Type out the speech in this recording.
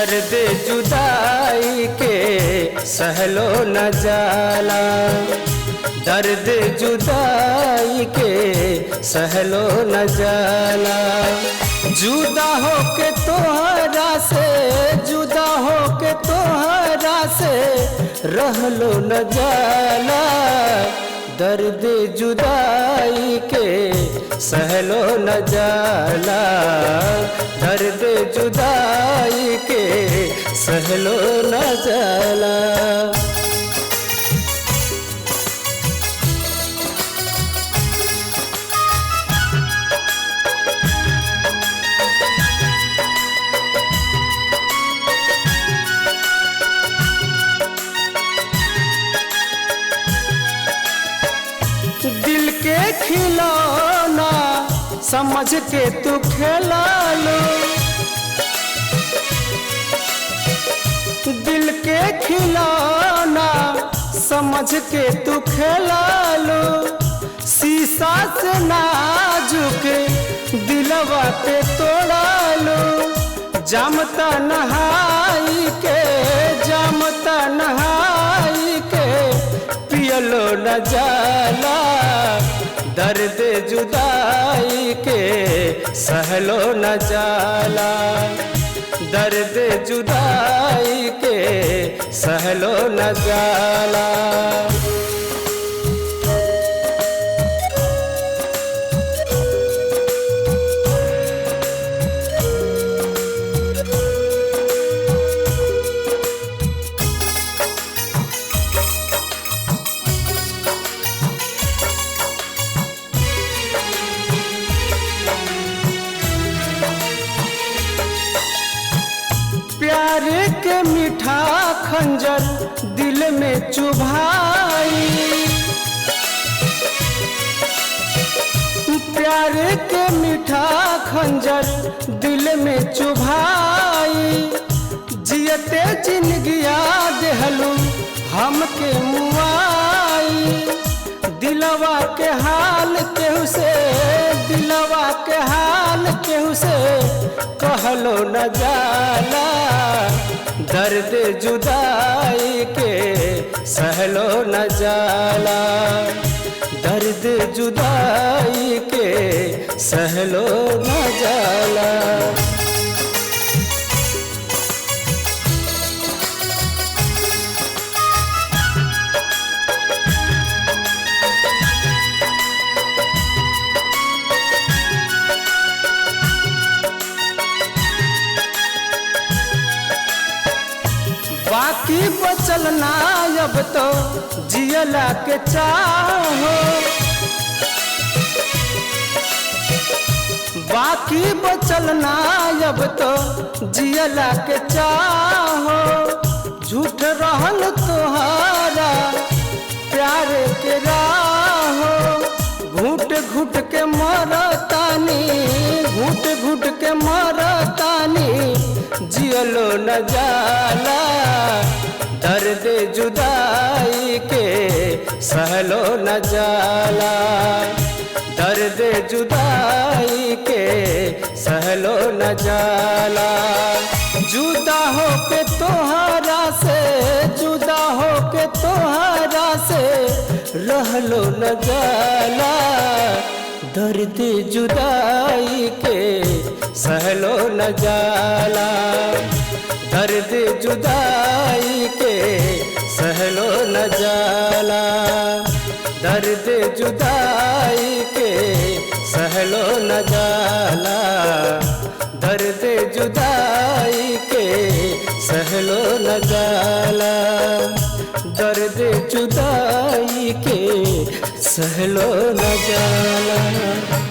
दर्द जुदाई के सहलो न जाला, दर्द जुदाई के सहलो न जाला। जुदा हो के तोहरा से, जुदा हो के तोहरा से रहलो न जाला, दर्द जुदाई के सहलो न जाला, दर्द जुदाई के सहलो न जाला। दिल के खिलौना समझ के तू खेला लो, दिल के खिलौना समझ के तू खेला लो। शीशा से नाजुक दिलवा पे तोड़ा लो, जामता नहाई के, जामता नहाई के पियलो न जाला, दर्द जुदाई के सहलो न जाला, दर्द जुदाई के सहलो न जाला। प्यार के मीठा खंजर दिल में चुभाई, प्यार के मीठा खंजर दिल में चुभाई। जियते जिंदगिया देहलू हमके मुआई, दिलवा के हाल केहू से, दिलवा के हाल केहू से कहलो न जाला, दर्द जुदाई के सहलो न जाला, दर्द जुदाई के सहलो न जाला। बाकी बचल ना अब तो जियला के चाहो, बाकी बचल ना अब तो जियला के चाहो। झूठ रहल तोहारा प्यार के राहो, घूट घूट के मरतानी, घूट घूट के मरतानी जियलो न जाला, दर्द जुदाई के सहलो न जाला, दर्द जुदाई के सहलो न जाला। जुदा हो के तोहरा से, जुदा हो के तोहरा से रहलो न जाला, दर्द जुदाई के सहलो न जाला, दर्द जुदाई के सहलो न जाला, दर्द जुदाई के सहलो न जाला, दर्द जुदाई के सहलो न जाला, दर्द जुदाई के सहलो न जाला।